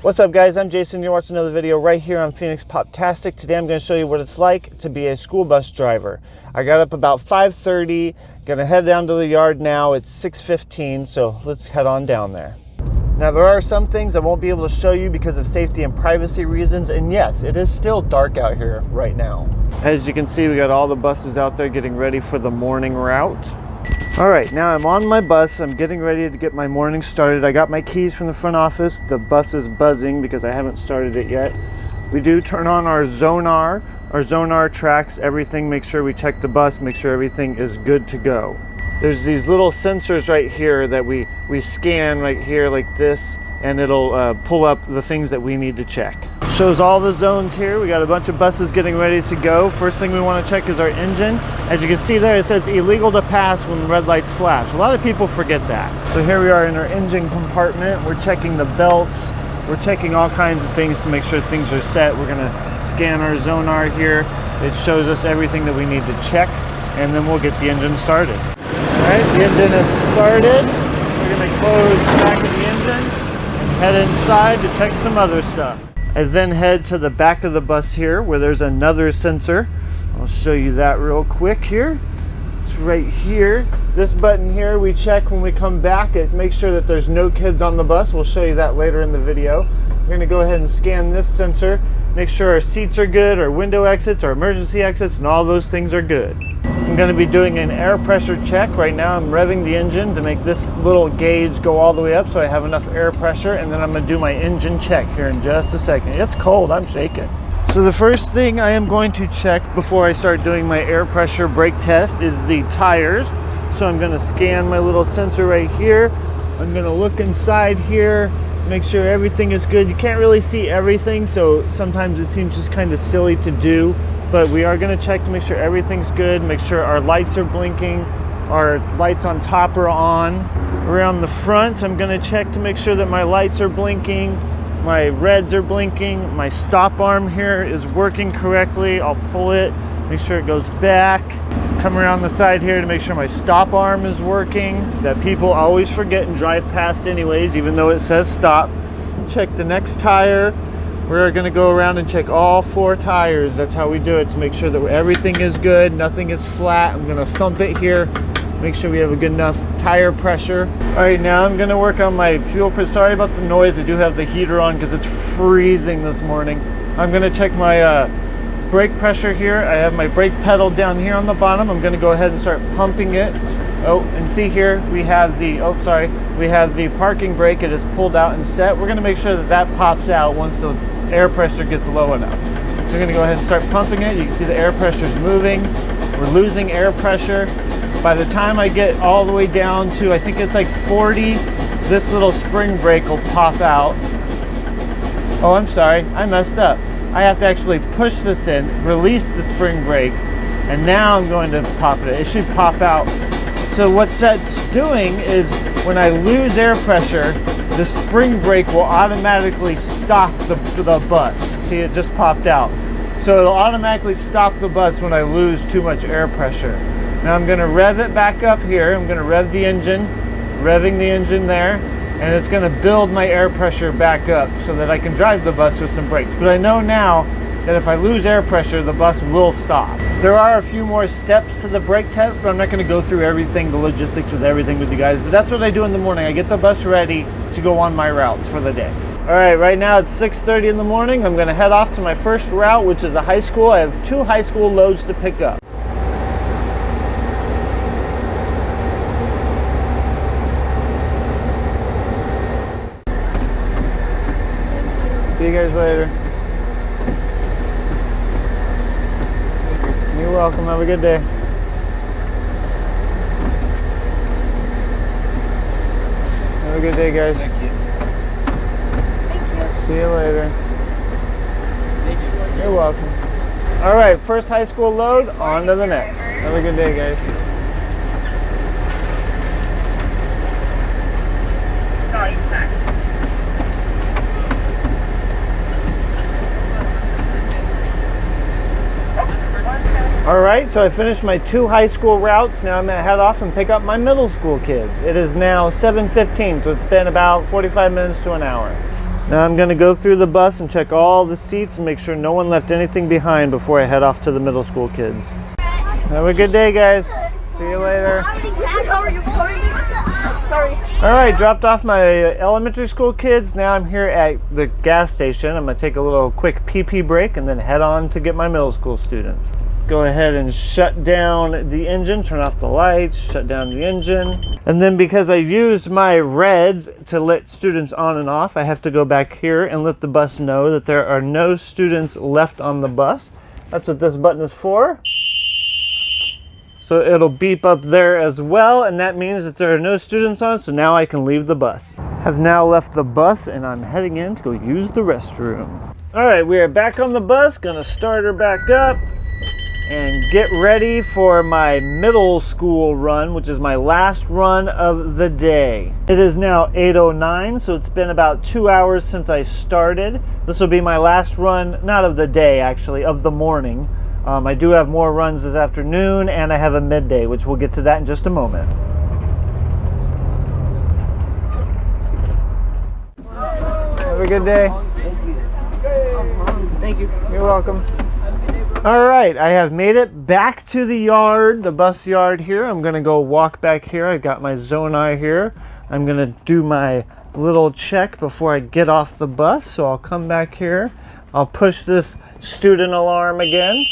What's up guys, I'm Jason. You're watching another video right here on PHOENIXPOPTASTIC. Today I'm going to show you what it's like to be a school bus driver. I got up about 5:30, gonna head down to the yard now. It's 6:15, so let's head on down there. Now there are some things I won't be able to show you because of safety and privacy reasons, and yes, it is still dark out here right now. As you can see, we got all the buses out there getting ready for the morning route. All right, now I'm on my bus. I'm getting ready to get my morning started. I got my keys from the front office. The bus is buzzing because I haven't started it yet. We do turn on our sonar. Our sonar tracks everything, make sure we check the bus, make sure everything is good to go. There's these little sensors right here that we scan right here like this, and it'll pull up the things that we need to check. Shows all the zones here. We got a bunch of buses getting ready to go. First thing we want to check is our engine. As you can see there, it says illegal to pass when red lights flash. A lot of people forget that. So here we are in our engine compartment. We're checking the belts. We're checking all kinds of things to make sure things are set. We're gonna scan our sonar here. It shows us everything that we need to check, and then we'll get the engine started. All right, the engine is started. We're gonna close the back of the engine and head inside to check some other stuff. I then head to the back of the bus here where there's another sensor. I'll show you that real quick here. It's right here. This button here we check when we come back. It makes sure that there's no kids on the bus. We'll show you that later in the video. We're going to go ahead and scan this sensor, make sure our seats are good, our window exits, our emergency exits, and all those things are good. I'm going to be doing an air pressure check. Right now I'm revving the engine to make this little gauge go all the way up so I have enough air pressure, and then I'm going to do my engine check here in just a second. It's cold, I'm shaking. So the first thing I am going to check before I start doing my air pressure brake test is the tires. So I'm going to scan my little sensor right here. I'm going to look inside here, make sure everything is good. You can't really see everything, so sometimes it seems just kind of silly to do. But we are going to check to make sure everything's good, make sure our lights are blinking, our lights on top are on. Around the front, I'm going to check to make sure that my lights are blinking, my reds are blinking, my stop arm here is working correctly. I'll pull it, make sure it goes back. Come around the side here to make sure my stop arm is working, that people always forget and drive past anyways, even though it says stop. Check the next tire. We're going to go around and check all 4 tires. That's how we do it, to make sure that everything is good, nothing is flat. I'm going to thump it here, make sure we have a good enough tire pressure. All right, now I'm going to work on my fuel pressure. Sorry about the noise. I do have the heater on because it's freezing this morning. I'm going to check my brake pressure here. I have my brake pedal down here on the bottom. I'm going to go ahead and start pumping it. Oh, and see here we have the we have the parking brake. It is pulled out and set. We're going to make sure that that pops out once the air pressure gets low enough. So we're going to go ahead and start pumping it. You can see the air pressure is moving. We're losing air pressure. By the time I get all the way down to, I think it's like 40, this little spring brake will pop out. Oh, I'm sorry, I messed up. I have to actually push this in, release the spring brake, and now I'm going to pop it. It should pop out. So what that's doing is when I lose air pressure, the spring brake will automatically stop the bus. See, it just popped out. So it'll automatically stop the bus when I lose too much air pressure. Now I'm going to rev it back up here. I'm going to rev the engine, revving the engine there, and it's going to build my air pressure back up so that I can drive the bus with some brakes. But I know now that if I lose air pressure, the bus will stop. There are a few more steps to the brake test, but I'm not going to go through everything, the logistics with everything with you guys. But that's what I do in the morning. I get the bus ready to go on my routes for the day. All right, right now it's 6:30 in the morning. I'm going to head off to my first route, which is a high school. I have 2 high school loads to pick up. See you guys later. You're welcome. Have a good day. Have a good day, guys. Thank you. Thank you. See you later. Thank you. You're welcome. All right, first high school load, on to the next. Have a good day, guys. All right, so I finished my 2 high school routes. Now I'm gonna head off and pick up my middle school kids. It is now 7:15, so it's been about 45 minutes to an hour. Now I'm gonna go through the bus and check all the seats and make sure no one left anything behind before I head off to the middle school kids. Have a good day, guys. See you later. Sorry. All right, dropped off my elementary school kids. Now I'm here at the gas station. I'm gonna take a little quick pee break and then head on to get my middle school students. Go ahead and shut down the engine, turn off the lights, shut down the engine. And then because I used my reds to let students on and off, I have to go back here and let the bus know that there are no students left on the bus. That's what this button is for. So it'll beep up there as well, and that means that there are no students on, so now I can leave the bus. Have now left the bus and I'm heading in to go use the restroom. All right, we are back on the bus, gonna start her back up and get ready for my middle school run, which is my last run of the day. It is now 8:09, so it's been about 2 hours since I started. This will be my last run, not of the day actually, of the morning. I do have more runs this afternoon, and I have a midday, which we'll get to that in just a moment. Have a good day. Thank you. You're welcome. All right, I have made it back to the yard, the bus yard here. I'm gonna go walk back here. I've got my Zonai here. I'm gonna do my little check before I get off the bus. So I'll come back here. I'll push this student alarm again,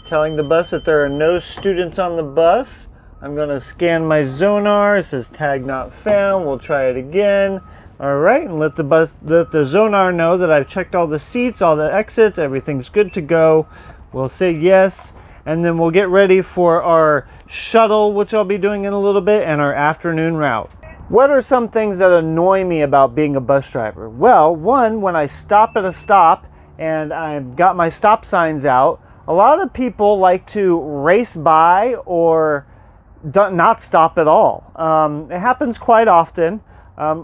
telling the bus that there are no students on the bus. I'm gonna scan my Zonar. It says tag not found. We'll try it again. All right, and let the Zonar know that I've checked all the seats, all the exits, everything's good to go. We'll say yes, and then we'll get ready for our shuttle, which I'll be doing in a little bit, and our afternoon route. What are some things that annoy me about being a bus driver? Well, one, when I stop at a stop and I've got my stop signs out, a lot of people like to race by or not stop at all. It happens quite often.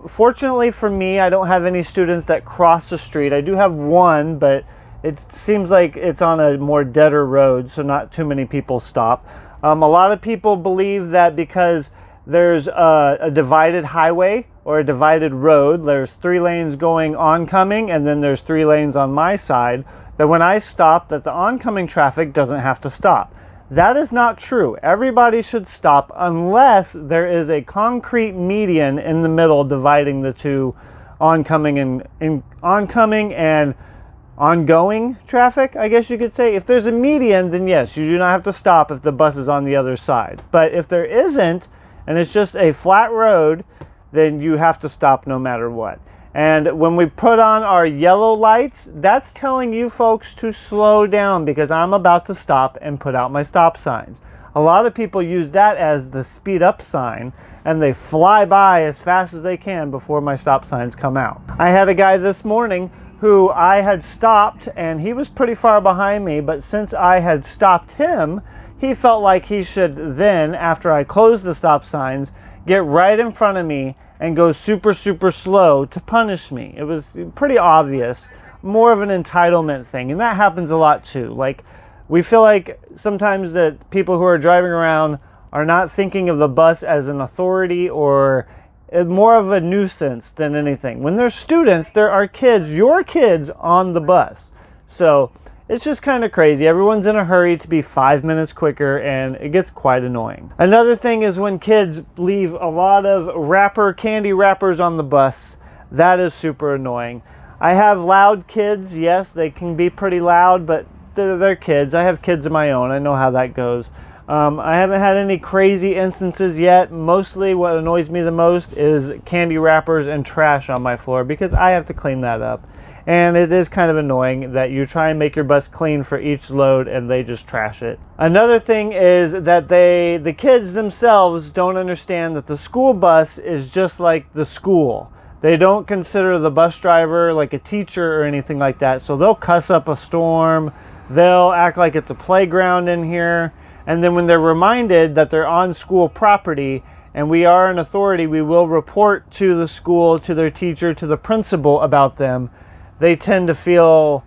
Fortunately for me, I don't have any students that cross the street. I do have one, but it seems like it's on a more deader road, so not too many people stop. A lot of people believe that because there's a divided highway or a divided road, there's 3 lanes going oncoming, and then there's 3 lanes on my side, that when I stop, that the oncoming traffic doesn't have to stop. That is not true. Everybody should stop unless there is a concrete median in the middle dividing the two oncoming and ongoing traffic, I guess you could say. If there's a median, then yes, you do not have to stop if the bus is on the other side. But if there isn't, and it's just a flat road, then you have to stop no matter what. And when we put on our yellow lights, that's telling you folks to slow down because I'm about to stop and put out my stop signs. A lot of people use that as the speed up sign, and they fly by as fast as they can before my stop signs come out. I had a guy this morning who I had stopped, and he was pretty far behind me, but since I had stopped him, he felt like he should then, after I closed the stop signs, get right in front of me and go super slow to punish me. It was pretty obvious, more of an entitlement thing, and that happens a lot too. Like, we feel like sometimes that people who are driving around are not thinking of the bus as an authority or more of a nuisance than anything. When they're students, there are kids, your kids, on the bus. So it's just kind of crazy. Everyone's in a hurry to be 5 minutes quicker, and it gets quite annoying. Another thing is when kids leave a lot of candy wrappers on the bus. That is super annoying. I have loud kids. Yes, they can be pretty loud, but they're kids. I have kids of my own. I know how that goes. I haven't had any crazy instances yet. Mostly what annoys me the most is candy wrappers and trash on my floor because I have to clean that up. And it is kind of annoying that you try and make your bus clean for each load and they just trash it. Another thing is that the kids themselves don't understand that the school bus is just like the school. They don't consider the bus driver like a teacher or anything like that. So they'll cuss up a storm. They'll act like it's a playground in here. And then when they're reminded that they're on school property and we are an authority, we will report to the school, to their teacher, to the principal about them. They tend to feel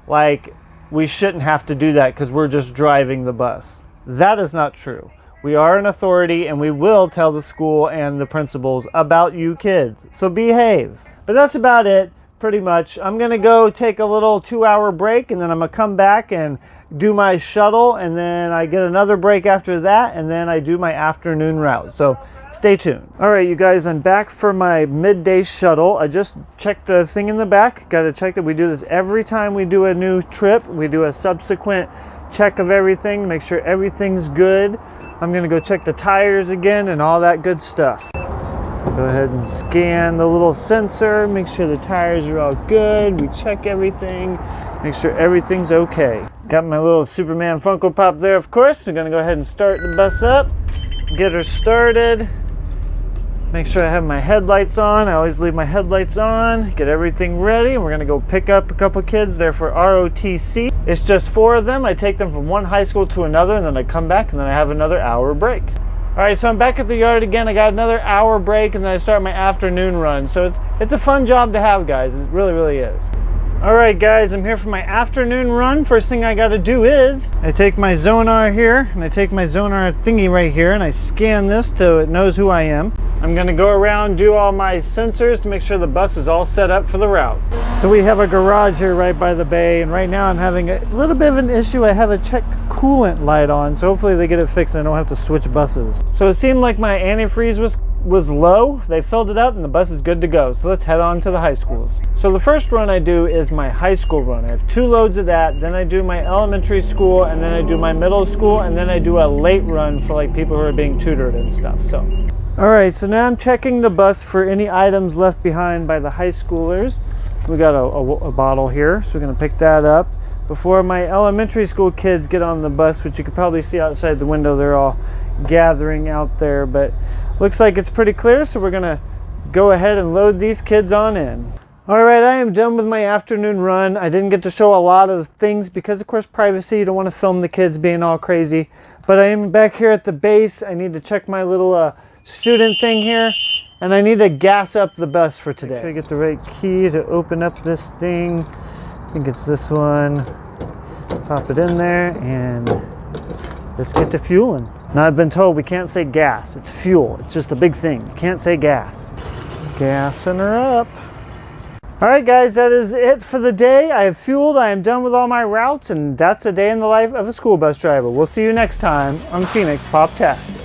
like we shouldn't have to do that because we're just driving the bus. That is not true. We are an authority and we will tell the school and the principals about you kids. So behave. But that's about it. pretty much. I'm gonna go take a little 2-hour break, and then I'm gonna come back and do my shuttle, and then I get another break after that, and then I do my afternoon route. So stay tuned. All right, you guys, I'm back for my midday shuttle. I just checked the thing in the back. Got to check that we do this every time we do a new trip. We do a subsequent check of everything, make sure everything's good. I'm gonna go check the tires again and all that good stuff. Go ahead and scan the little sensor, make sure the tires are all good. We check everything, make sure everything's okay. Got my little Superman Funko Pop there, of course. I'm gonna go ahead and start the bus up, get her started. Make sure I have my headlights on. I always leave my headlights on. Get everything ready. We're gonna go pick up a couple kids there for ROTC. It's just 4 of them. I take them from one high school to another, and then I come back, and then I have another hour break. All right, so I'm back at the yard again. I got another hour break, and then I start my afternoon run. So it's a fun job to have, guys. It really, really is. All right, guys, I'm here for my afternoon run. First thing I gotta do is I take my Zonar here, and I take my Zonar thingy right here, and I scan this so it knows who I am. I'm gonna go around, do all my sensors to make sure the bus is all set up for the route. So we have a garage here right by the bay, and right now I'm having a little bit of an issue. I have a check coolant light on, so hopefully they get it fixed and I don't have to switch buses. So it seemed like my antifreeze was low. They filled it up and the bus is good to go. So let's head on to the high schools. So the first run I do is my high school run. I have 2 loads of that. Then I do my elementary school, and then I do my middle school, and then I do a late run for like people who are being tutored and stuff. So all right, so now I'm checking the bus for any items left behind by the high schoolers. We got a bottle here, so we're gonna pick that up before my elementary school kids get on the bus, which you can probably see outside the window. They're all gathering out there, but looks like it's pretty clear, so we're gonna go ahead and load these kids on in. All right, I am done with my afternoon run. I didn't get to show a lot of things because, of course, privacy. You don't want to film the kids being all crazy, but I am back here at the base. I need to check my little student thing here, and I need to gas up the bus for today. Make sure I get the right key to open up this thing. I think it's this one. Pop it in there, and let's get to fueling. Now I've been told we can't say gas, it's fuel. It's just a big thing. You can't say gas. Gassing her up. All right, guys, that is it for the day. I have fueled, I am done with all my routes, and that's a day in the life of a school bus driver. We'll see you next time on Phoenix Poptastic.